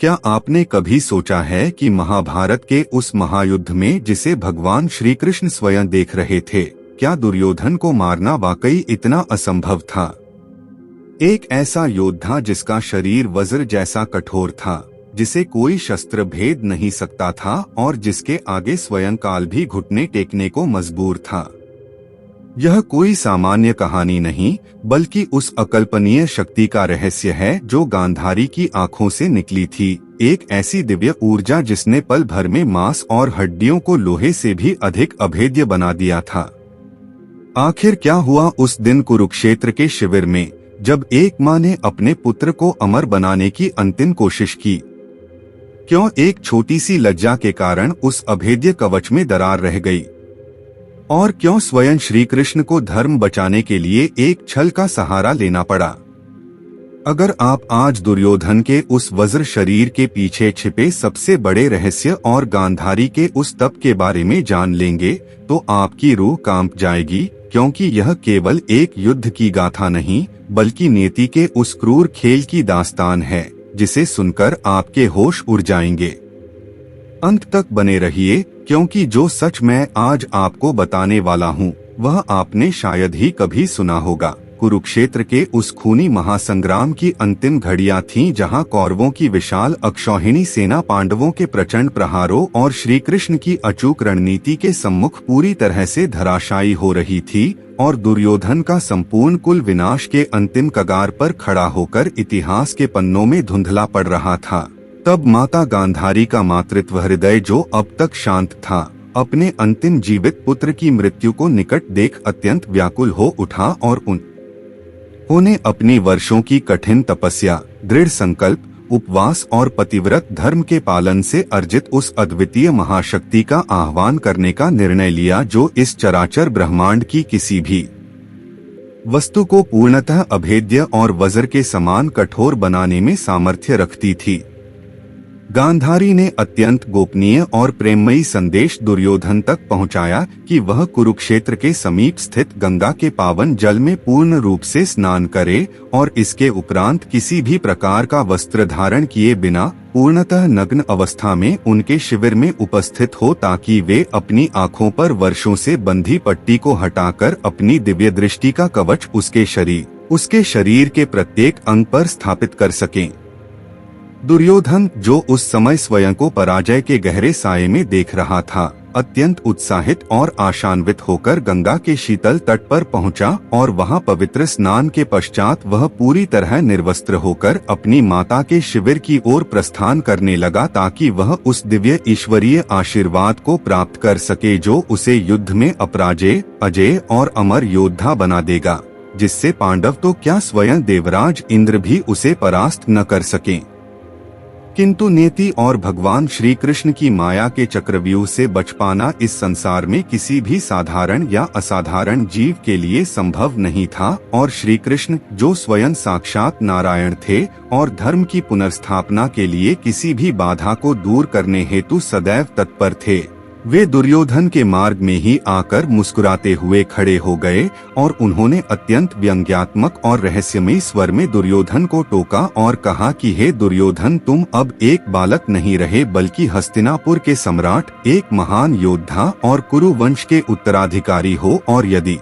क्या आपने कभी सोचा है कि महाभारत के उस महायुद्ध में जिसे भगवान श्री कृष्ण स्वयं देख रहे थे, क्या दुर्योधन को मारना वाकई इतना असंभव था? एक ऐसा योद्धा जिसका शरीर वज्र जैसा कठोर था, जिसे कोई शस्त्र भेद नहीं सकता था और जिसके आगे स्वयं काल भी घुटने टेकने को मजबूर था। यह कोई सामान्य कहानी नहीं, बल्कि उस अकल्पनीय शक्ति का रहस्य है जो गांधारी की आंखों से निकली थी। एक ऐसी दिव्य ऊर्जा जिसने पल भर में मांस और हड्डियों को लोहे से भी अधिक अभेद्य बना दिया था। आखिर क्या हुआ उस दिन कुरुक्षेत्र के शिविर में, जब एक मां ने अपने पुत्र को अमर बनाने की अंतिम कोशिश की? क्यों एक छोटी सी लज्जा के कारण उस अभेद्य कवच में दरार रह गई? और क्यों स्वयं श्री कृष्ण को धर्म बचाने के लिए एक छल का सहारा लेना पड़ा? अगर आप आज दुर्योधन के उस वज्र शरीर के पीछे छिपे सबसे बड़े रहस्य और गांधारी के उस तप के बारे में जान लेंगे, तो आपकी रूह कांप जाएगी, क्योंकि यह केवल एक युद्ध की गाथा नहीं, बल्कि नियति के उस क्रूर खेल की दास्तान है, जिसे सुनकर आपके होश उड़ जाएंगे। अंत तक बने रहिए, क्योंकि जो सच मैं आज आपको बताने वाला हूँ, वह आपने शायद ही कभी सुना होगा। कुरुक्षेत्र के उस खूनी महासंग्राम की अंतिम घड़ियां थीं, जहां कौरवों की विशाल अक्षौहिणी सेना पांडवों के प्रचंड प्रहारों और श्री कृष्ण की अचूक रणनीति के सम्मुख पूरी तरह से धराशायी हो रही थी, और दुर्योधन का संपूर्ण कुल विनाश के अंतिम कगार पर खड़ा होकर इतिहास के पन्नों में धुंधला पड़ रहा था। तब माता गांधारी का मातृत्व हृदय, जो अब तक शांत था, अपने अंतिम जीवित पुत्र की मृत्यु को निकट देख अत्यंत व्याकुल हो उठा और उन्हें अपनी वर्षों की कठिन तपस्या, दृढ़ संकल्प, उपवास और पतिव्रत धर्म के पालन से अर्जित उस अद्वितीय महाशक्ति का आह्वान करने का निर्णय लिया, जो इस चराचर ब्रह्मांड की किसी भी वस्तु को पूर्णतः अभेद्य और वज्र के समान कठोर बनाने में सामर्थ्य रखती थी। गांधारी ने अत्यंत गोपनीय और प्रेममयी संदेश दुर्योधन तक पहुंचाया कि वह कुरुक्षेत्र के समीप स्थित गंगा के पावन जल में पूर्ण रूप से स्नान करे और इसके उपरांत किसी भी प्रकार का वस्त्र धारण किए बिना पूर्णतः नग्न अवस्था में उनके शिविर में उपस्थित हो, ताकि वे अपनी आंखों पर वर्षों से बंधी पट्टी को हटाकर अपनी दिव्य दृष्टि का कवच उसके शरीर के प्रत्येक अंग पर स्थापित कर सकें। दुर्योधन, जो उस समय स्वयं को पराजय के गहरे साये में देख रहा था, अत्यंत उत्साहित और आशान्वित होकर गंगा के शीतल तट पर पहुंचा और वहां पवित्र स्नान के पश्चात वह पूरी तरह निर्वस्त्र होकर अपनी माता के शिविर की ओर प्रस्थान करने लगा, ताकि वह उस दिव्य ईश्वरीय आशीर्वाद को प्राप्त कर सके जो उसे युद्ध में अपराजय, अजय और अमर योद्धा बना देगा, जिससे पांडव तो क्या स्वयं देवराज इंद्र भी उसे परास्त न कर सकें। किंतु नियति और भगवान श्री कृष्ण की माया के चक्रव्यूह से बच पाना इस संसार में किसी भी साधारण या असाधारण जीव के लिए संभव नहीं था, और श्री कृष्ण, जो स्वयं साक्षात नारायण थे और धर्म की पुनर्स्थापना के लिए किसी भी बाधा को दूर करने हेतु सदैव तत्पर थे, वे दुर्योधन के मार्ग में ही आकर मुस्कुराते हुए खड़े हो गए और उन्होंने अत्यंत व्यंग्यात्मक और रहस्यमयी स्वर में दुर्योधन को टोका और कहा कि हे दुर्योधन, तुम अब एक बालक नहीं रहे, बल्कि हस्तिनापुर के सम्राट, एक महान योद्धा और कुरु वंश के उत्तराधिकारी हो, और यदि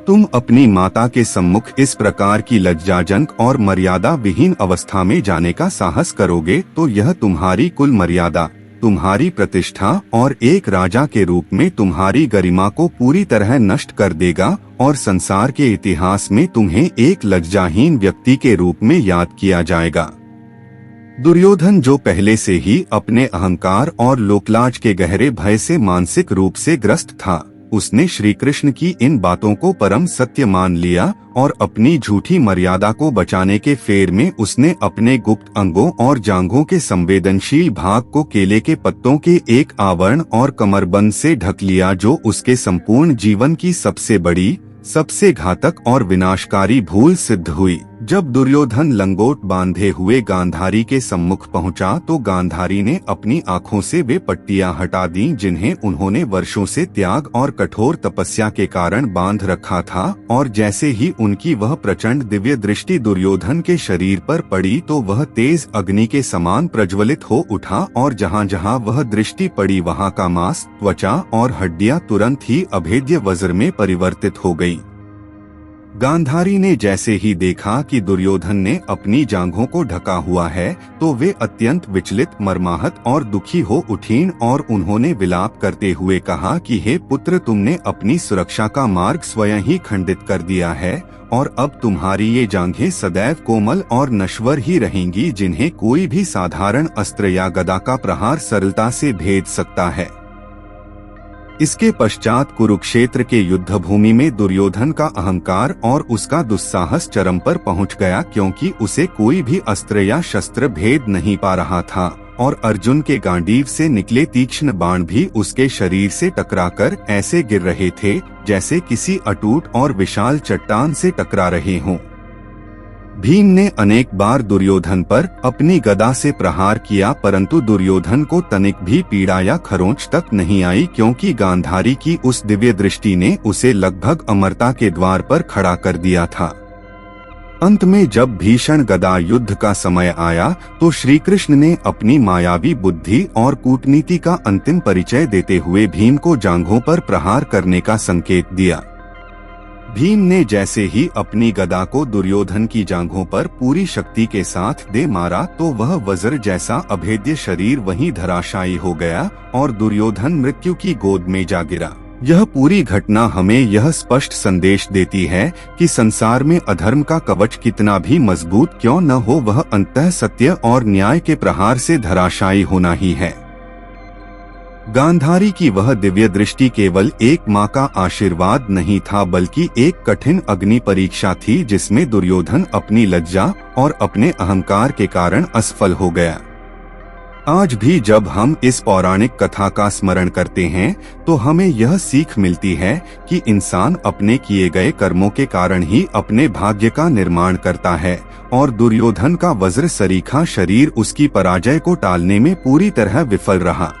तुम अपनी माता के सम्मुख इस प्रकार की लज्जाजनक और मर्यादा विहीन अवस्था में जाने का साहस करोगे, तो यह तुम्हारी कुल मर्यादा, तुम्हारी प्रतिष्ठा और एक राजा के रूप में तुम्हारी गरिमा को पूरी तरह नष्ट कर देगा, और संसार के इतिहास में तुम्हें एक लज्जाहीन व्यक्ति के रूप में याद किया जाएगा। दुर्योधन, जो पहले से ही अपने अहंकार और लोकलाज के गहरे भय से मानसिक रूप से ग्रस्त था, उसने श्री कृष्ण की इन बातों को परम सत्य मान लिया और अपनी झूठी मर्यादा को बचाने के फेर में उसने अपने गुप्त अंगों और जांघों के संवेदनशील भाग को केले के पत्तों के एक आवरण और कमरबंद से ढक लिया, जो उसके संपूर्ण जीवन की सबसे बड़ी, सबसे घातक और विनाशकारी भूल सिद्ध हुई। जब दुर्योधन लंगोट बांधे हुए गांधारी के सम्मुख पहुंचा तो गांधारी ने अपनी आंखों से वे पट्टियां हटा दी जिन्हें उन्होंने वर्षों से त्याग और कठोर तपस्या के कारण बांध रखा था, और जैसे ही उनकी वह प्रचंड दिव्य दृष्टि दुर्योधन के शरीर पर पड़ी तो वह तेज अग्नि के समान प्रज्वलित हो उठा, और जहां जहां वह दृष्टि पड़ी वहां का मांस, त्वचा और हड्डियां तुरंत ही अभेद्य वज्र में परिवर्तित हो गयी। गांधारी ने जैसे ही देखा कि दुर्योधन ने अपनी जांघों को ढका हुआ है तो वे अत्यंत विचलित, मर्माहत और दुखी हो उठीं और उन्होंने विलाप करते हुए कहा कि हे पुत्र, तुमने अपनी सुरक्षा का मार्ग स्वयं ही खंडित कर दिया है और अब तुम्हारी ये जांघें सदैव कोमल और नश्वर ही रहेंगी, जिन्हें कोई भी साधारण अस्त्र या गदा का प्रहार सरलता से भेद सकता है। इसके पश्चात कुरुक्षेत्र के युद्ध भूमि में दुर्योधन का अहंकार और उसका दुस्साहस चरम पर पहुंच गया, क्योंकि उसे कोई भी अस्त्र या शस्त्र भेद नहीं पा रहा था और अर्जुन के गांडीव से निकले तीक्ष्ण बाण भी उसके शरीर से टकराकर ऐसे गिर रहे थे जैसे किसी अटूट और विशाल चट्टान से टकरा रहे हों। भीम ने अनेक बार दुर्योधन पर अपनी गदा से प्रहार किया, परंतु दुर्योधन को तनिक भी पीड़ा या खरोंच तक नहीं आई, क्योंकि गांधारी की उस दिव्य दृष्टि ने उसे लगभग अमरता के द्वार पर खड़ा कर दिया था। अंत में जब भीषण गदा युद्ध का समय आया तो श्री कृष्ण ने अपनी मायावी बुद्धि और कूटनीति का अंतिम परिचय देते हुए भीम को जांघों पर प्रहार करने का संकेत दिया। भीम ने जैसे ही अपनी गदा को दुर्योधन की जांघों पर पूरी शक्ति के साथ दे मारा तो वह वज्र जैसा अभेद्य शरीर वहीं धराशायी हो गया और दुर्योधन मृत्यु की गोद में जा गिरा। यह पूरी घटना हमें यह स्पष्ट संदेश देती है कि संसार में अधर्म का कवच कितना भी मजबूत क्यों न हो, वह अंततः सत्य और न्याय के प्रहार से धराशायी होना ही है। गांधारी की वह दिव्य दृष्टि केवल एक माँ का आशीर्वाद नहीं था, बल्कि एक कठिन अग्नि परीक्षा थी जिसमें दुर्योधन अपनी लज्जा और अपने अहंकार के कारण असफल हो गया। आज भी जब हम इस पौराणिक कथा का स्मरण करते हैं तो हमें यह सीख मिलती है कि इंसान अपने किए गए कर्मों के कारण ही अपने भाग्य का निर्माण करता है, और दुर्योधन का वज्र सरीखा शरीर उसकी पराजय को टालने में पूरी तरह विफल रहा।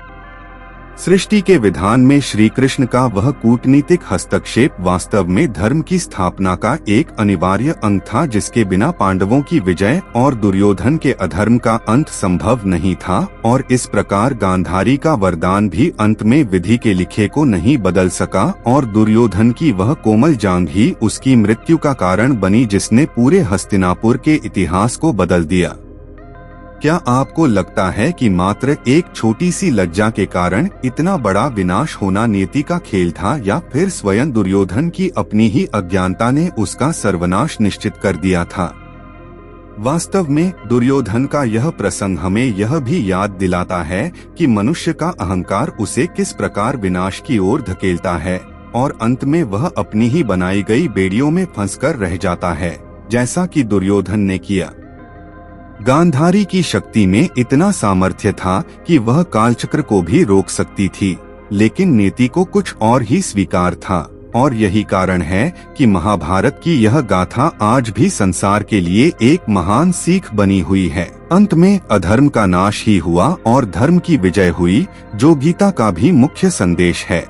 सृष्टि के विधान में श्री कृष्ण का वह कूटनीतिक हस्तक्षेप वास्तव में धर्म की स्थापना का एक अनिवार्य अंग था, जिसके बिना पांडवों की विजय और दुर्योधन के अधर्म का अंत संभव नहीं था, और इस प्रकार गांधारी का वरदान भी अंत में विधि के लिखे को नहीं बदल सका और दुर्योधन की वह कोमल जांघ ही उसकी मृत्यु का कारण बनी, जिसने पूरे हस्तिनापुर के इतिहास को बदल दिया। क्या आपको लगता है कि मात्र एक छोटी सी लज्जा के कारण इतना बड़ा विनाश होना नियति का खेल था, या फिर स्वयं दुर्योधन की अपनी ही अज्ञानता ने उसका सर्वनाश निश्चित कर दिया था? वास्तव में दुर्योधन का यह प्रसंग हमें यह भी याद दिलाता है कि मनुष्य का अहंकार उसे किस प्रकार विनाश की ओर धकेलता है और अंत में वह अपनी ही बनाई गई बेड़ियों में फंसकर रह जाता है, जैसा कि दुर्योधन ने किया। गांधारी की शक्ति में इतना सामर्थ्य था कि वह कालचक्र को भी रोक सकती थी, लेकिन नीति को कुछ और ही स्वीकार था, और यही कारण है कि महाभारत की यह गाथा आज भी संसार के लिए एक महान सीख बनी हुई है। अंत में अधर्म का नाश ही हुआ और धर्म की विजय हुई, जो गीता का भी मुख्य संदेश है।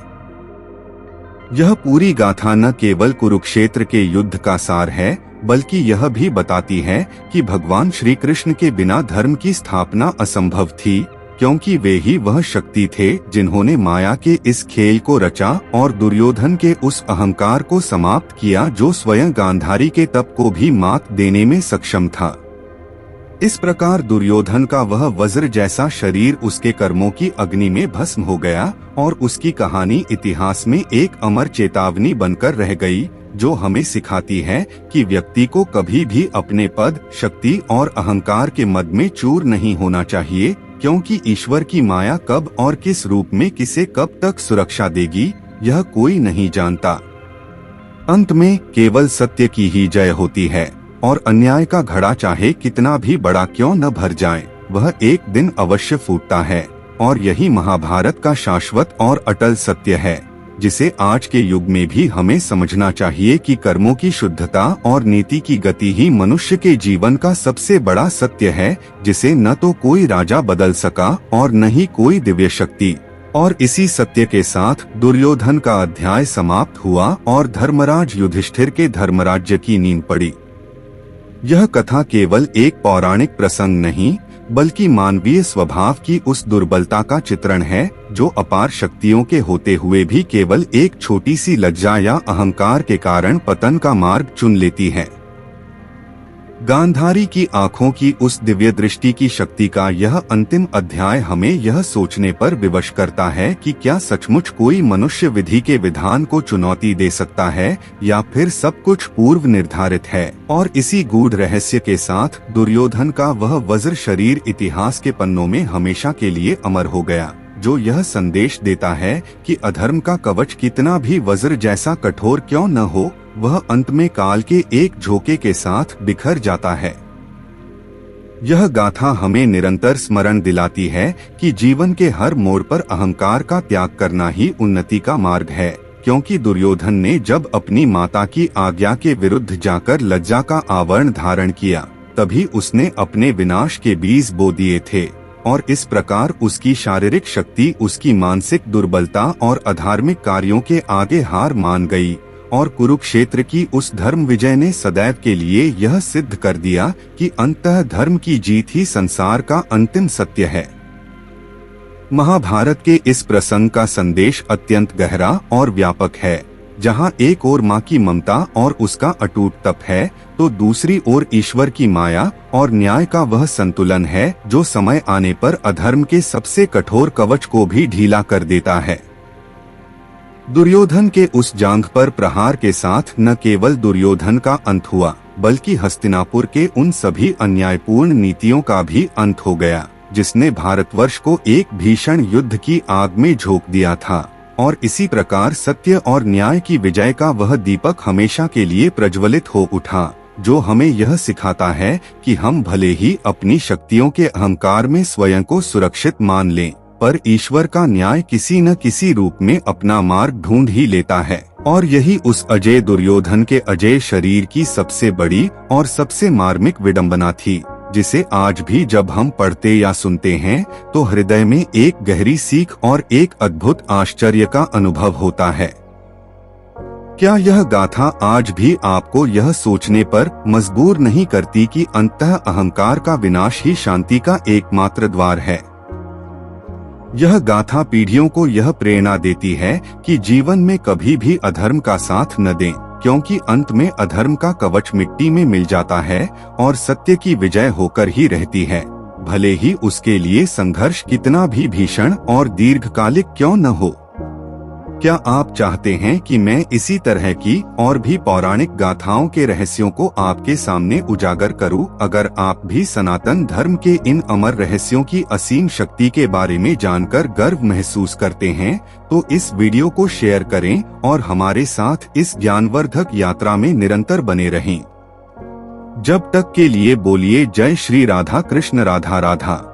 यह पूरी गाथा न केवल कुरुक्षेत्र के युद्ध का सार है, बल्कि यह भी बताती है कि भगवान श्री कृष्ण के बिना धर्म की स्थापना असंभव थी, क्योंकि वे ही वह शक्ति थे जिन्होंने माया के इस खेल को रचा और दुर्योधन के उस अहंकार को समाप्त किया जो स्वयं गांधारी के तप को भी मात देने में सक्षम था। इस प्रकार दुर्योधन का वह वज्र जैसा शरीर उसके कर्मों की अग्नि में भस्म हो गया और उसकी कहानी इतिहास में एक अमर चेतावनी बनकर रह गई, जो हमें सिखाती है कि व्यक्ति को कभी भी अपने पद, शक्ति और अहंकार के मद में चूर नहीं होना चाहिए, क्योंकि ईश्वर की माया कब और किस रूप में किसे कब तक सुरक्षा देगी, यह कोई नहीं जानता। अंत में केवल सत्य की ही जय होती है, और अन्याय का घड़ा चाहे कितना भी बड़ा क्यों न भर जाए, वह एक दिन अवश्य फूटता है, और यही महाभारत का शाश्वत और अटल सत्य है। जिसे आज के युग में भी हमें समझना चाहिए कि कर्मों की शुद्धता और नीति की गति ही मनुष्य के जीवन का सबसे बड़ा सत्य है, जिसे न तो कोई राजा बदल सका और न ही कोई दिव्य शक्ति। और इसी सत्य के साथ दुर्योधन का अध्याय समाप्त हुआ और धर्मराज युधिष्ठिर के धर्मराज्य की नींद पड़ी। यह कथा केवल एक पौराणिक प्रसंग नहीं, बल्कि मानवीय स्वभाव की उस दुर्बलता का चित्रण है जो अपार शक्तियों के होते हुए भी केवल एक छोटी सी लज्जा या अहंकार के कारण पतन का मार्ग चुन लेती है। गांधारी की आंखों की उस दिव्य दृष्टि की शक्ति का यह अंतिम अध्याय हमें यह सोचने पर विवश करता है कि क्या सचमुच कोई मनुष्य विधि के विधान को चुनौती दे सकता है या फिर सब कुछ पूर्व निर्धारित है। और इसी गूढ़ रहस्य के साथ दुर्योधन का वह वज्र शरीर इतिहास के पन्नों में हमेशा के लिए अमर हो गया, जो यह संदेश देता है कि अधर्म का कवच कितना भी वज्र जैसा कठोर क्यों न हो, वह अंत में काल के एक झोंके के साथ बिखर जाता है। यह गाथा हमें निरंतर स्मरण दिलाती है कि जीवन के हर मोड़ पर अहंकार का त्याग करना ही उन्नति का मार्ग है, क्योंकि दुर्योधन ने जब अपनी माता की आज्ञा के विरुद्ध जाकर लज्जा का आवरण धारण किया, तभी उसने अपने विनाश के बीज बो दिए थे। और इस प्रकार उसकी शारीरिक शक्ति उसकी मानसिक दुर्बलता और अधार्मिक कार्यों के आगे हार मान गई, और कुरुक्षेत्र की उस धर्म विजय ने सदैव के लिए यह सिद्ध कर दिया कि अंततः धर्म की जीत ही संसार का अंतिम सत्य है। महाभारत के इस प्रसंग का संदेश अत्यंत गहरा और व्यापक है। जहां एक ओर माँ की ममता और उसका अटूट तप है, तो दूसरी ओर ईश्वर की माया और न्याय का वह संतुलन है जो समय आने पर अधर्म के सबसे कठोर कवच को भी ढीला कर देता है। दुर्योधन के उस जांघ पर प्रहार के साथ न केवल दुर्योधन का अंत हुआ, बल्कि हस्तिनापुर के उन सभी अन्यायपूर्ण नीतियों का भी अंत हो गया, जिसने भारतवर्ष को एक भीषण युद्ध की आग में झोंक दिया था। और इसी प्रकार सत्य और न्याय की विजय का वह दीपक हमेशा के लिए प्रज्वलित हो उठा, जो हमें यह सिखाता है कि हम भले ही अपनी शक्तियों के अहंकार में स्वयं को सुरक्षित मान लें, पर ईश्वर का न्याय किसी न किसी रूप में अपना मार्ग ढूंढ ही लेता है। और यही उस अजय दुर्योधन के अजय शरीर की सबसे बड़ी और सबसे मार्मिक विडंबना थी, जिसे आज भी जब हम पढ़ते या सुनते हैं तो हृदय में एक गहरी सीख और एक अद्भुत आश्चर्य का अनुभव होता है। क्या यह गाथा आज भी आपको यह सोचने पर मजबूर नहीं करती कि अंततः अहंकार का विनाश ही शांति का एकमात्र द्वार है? यह गाथा पीढ़ियों को यह प्रेरणा देती है कि जीवन में कभी भी अधर्म का साथ न दें, क्योंकि अंत में अधर्म का कवच मिट्टी में मिल जाता है और सत्य की विजय होकर ही रहती है, भले ही उसके लिए संघर्ष कितना भी भीषण और दीर्घकालिक क्यों न हो। क्या आप चाहते हैं कि मैं इसी तरह की और भी पौराणिक गाथाओं के रहस्यों को आपके सामने उजागर करूं? अगर आप भी सनातन धर्म के इन अमर रहस्यों की असीम शक्ति के बारे में जानकर गर्व महसूस करते हैं, तो इस वीडियो को शेयर करें और हमारे साथ इस ज्ञानवर्धक यात्रा में निरंतर बने रहें। जब तक के लिए बोलिए जय श्री राधा कृष्ण राधा राधा।